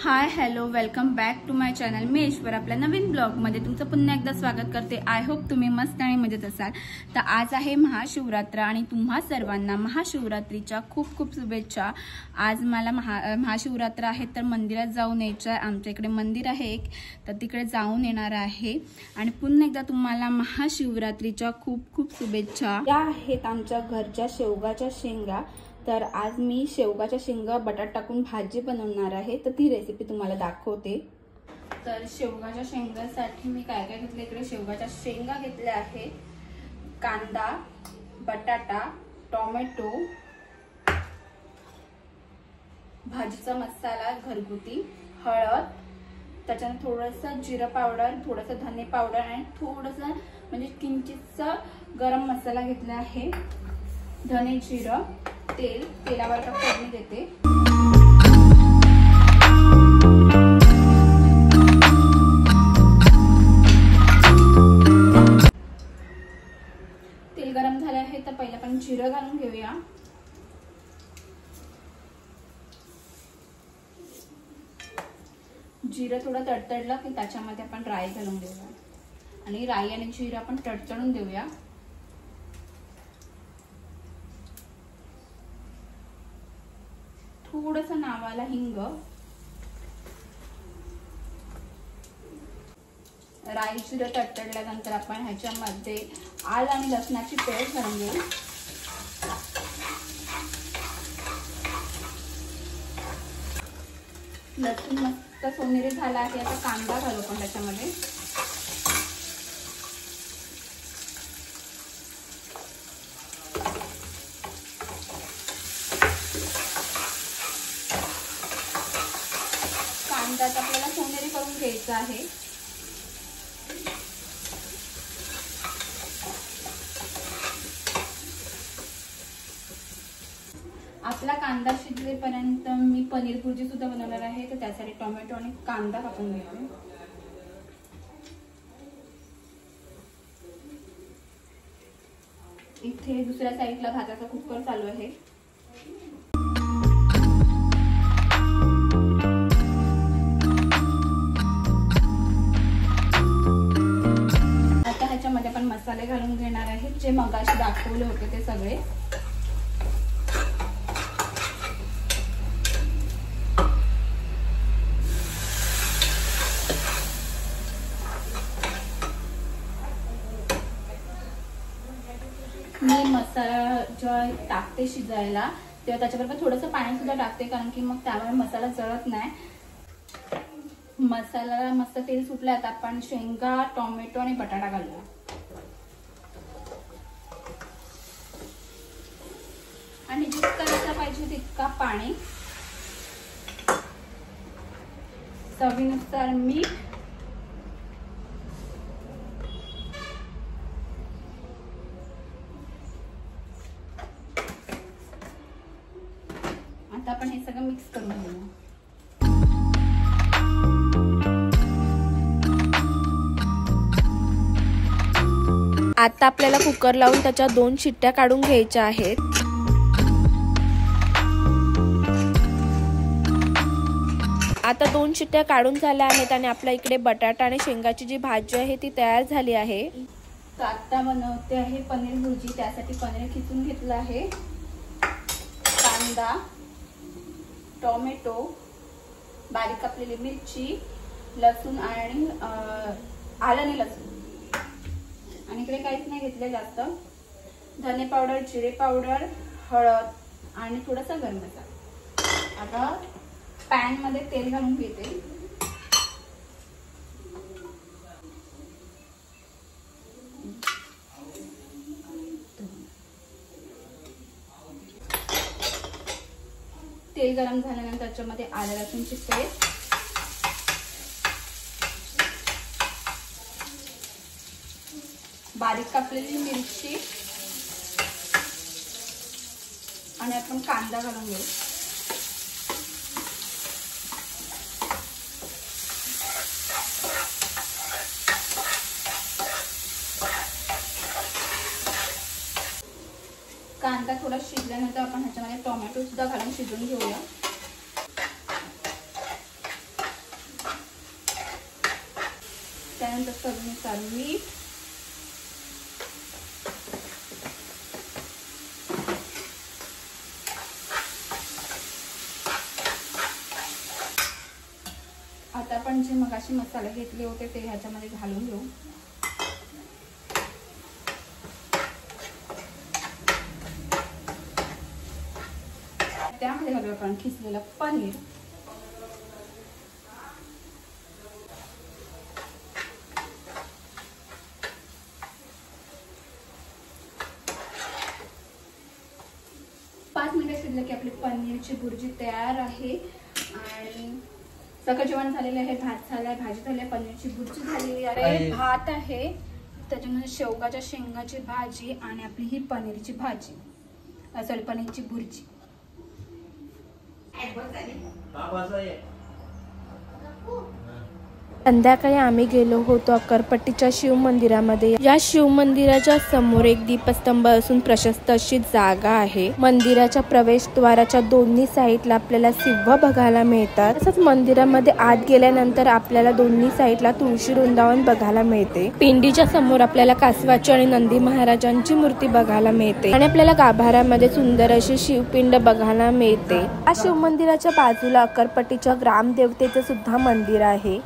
High hello welcome back to my channel. मी ईश्वर आपल्या नवीन ब्लॉगमध्ये तुमचं पुन्हा एकदा स्वागत करते। आय होप तुम्ही मस्त आणि मजेत असाल। तर आज आहे महाशिवरात्र आणि तुम्हा सर्वांना महाशिवरात्रीच्या खूप खूप शुभेच्छा। आज मला महाशिवरात्र आहे तर मंदिरात जाऊन यायचं आहे। आमच्या इकडे मंदिर आहे एक, तर तिकडे जाऊन येणार आहे आणि पुन्हा एकदा तुम्हाला महाशिवरात्रीच्या खूप खूप शुभेच्छा। या आहेत आमच्या घरच्या शेवगाच्या शेंगा। तर आज मी शेवगाच्या शेंगा बटाटा टाकून भाजी बनवणार आहे, तर ती रेसिपी तुम्हाला दाखवते। तर शेवगाच्या शेंगासाठी मी काय काय घेतले, इकडे शेवगाच्या शेंगा घेतल्या आहे, कांदा, बटाटा, टोमॅटो, भाजीचा मसाला घरगुती, हळद, त्याच्यानंतर थोडंसं जिरा पावडर, थोडंसं धने पावडर आणि थोडंसं म्हणजे किंचितचा गरम मसाला घेतला आहे, धने जिरा, तेल, तेलावर फोडणी देते। तेल गरम झाले आहे तर पहिले आपण जिरं घालून घेऊया। जिरं थोडं तडतडलं की त्याच्यामध्ये आपण राई घालून देऊया आणि राई आणि जिरं आपण तडतडून देऊया। थोडंसं नावाला हिंग, राई जिरं तडतडल्यानंतर आपण ह्याच्यामध्ये आलं आणि लसणाची पेस्ट घालून घेऊ। लसूण मस्त सोनेरी झाला आहे, आता कांदा घालू आपण त्याच्यामध्ये। कांदा आपल्याला सोनेरी करून घ्यायचा आहे। आपला कांदा शिजलेपर्यंत मी पनीर भुर्जी सुद्धा बनवणार आहे, तर त्यासाठी टोमॅटो आणि कांदा कापून घेते। इथे दुसऱ्या साईडला भाताचा कुकर चालू आहे। आता ह्याच्यामध्ये आपण मसाले घालून घेणार आहे, जे मगाशी दाखवले होते ते सगळे। मी मसाला जेव्हा टाकते शिजायला तेव्हा त्याच्याबरोबर थोडंसं पाणी सुद्धा टाकते, कारण की मग त्यामुळे मसाला जळत नाही। मसाला मस्त तेल सुटलं, आता आपण शेंगा, टोमॅटो आणि बटाटा घालूया आणि जितका रस्सा पाहिजे तितका पाणी, चवीनुसार मीठ, आता आपण हे सगळं मिक्स करून घेऊया। आता आपल्याला कुकर लावून त्याच्या 2 शिट्ट्या काढून घ्यायच्या आहेत। आता 2 शिट्ट्या काढून झाल्या आहेत आणि आपल्या इकडे बटाटा आणि शेंगाची जी भाजी आहे ती तयार झाली आहे। तर आता बनवते आहे पनीर भुर्जी। त्यासाठी पनीर खिसून घेतलं आहे, कांदा, टोमॅटो, बारीक कापलेली मिरची, लसूण आणि आलं आणि लसूण, आणि इकडे काहीच नाही घेतले जास्त, धने पावडर, जिरे पावडर, हळद आणि थोडासा गरम मसाला। आता पॅन मध्ये तेल घालून घेते। तेल गरम झाल्यानंतर त्याच्यामध्ये आलं लसूणची पेस्ट, बारीक कापलेली मिरची आणि आपण कांदा घालून घेऊ। कांदा थोडा शिजल्यानंतर आपण ह्याच्यामध्ये टोमॅटो सुद्धा घालून शिजवून घेऊया। त्यानंतर चवीनुसार मीठ, आता आपण जे मगाशी मसाले घेतले होते ते ह्याच्यामध्ये घालून घेऊ. त्यामध्ये घालू आपण खिसलेलं पनीर, पाच मिनिटं शिजलं की आपली पनीरची भुर्जी तयार आहे. आणि सगळं जेवण झालेलं आहे, भात झालाय, भाजी झाली आहे, पनीरची भुर्जी झालेली आहे, भात आहे, त्याच्यानंतर शेवगाच्या शेंगाची भाजी आणि आपली ही पनीरची भाजी, सॉरी पनीरची भुर्जी. संध्याकाळी आम्ही गेलो होतो अक्करपट्टीच्या शिव मंदिरामध्ये. या शिव मंदिराच्या समोर एक दीपस्तंभ असून प्रशस्त अशी जागा आहे. मंदिराच्या प्रवेशद्वाराच्या दोन्ही साईडला आपल्याला सिंह बघायला मिळतात. तसंच मंदिरामध्ये आत गेल्यानंतर आपल्याला दोन्ही साईडला तुळशी वृंदावन बघायला मिळते. पिंडीच्या समोर आपल्याला कासवाची आणि नंदी महाराजांची मूर्ती बघायला मिळते आणि आपल्याला गाभाऱ्यामध्ये सुंदर अशी शिवपिंड बघायला मिळते. या शिव मंदिराच्या बाजूला अक्करपट्टीच्या ग्रामदेवतेचं सुद्धा मंदिर आहे.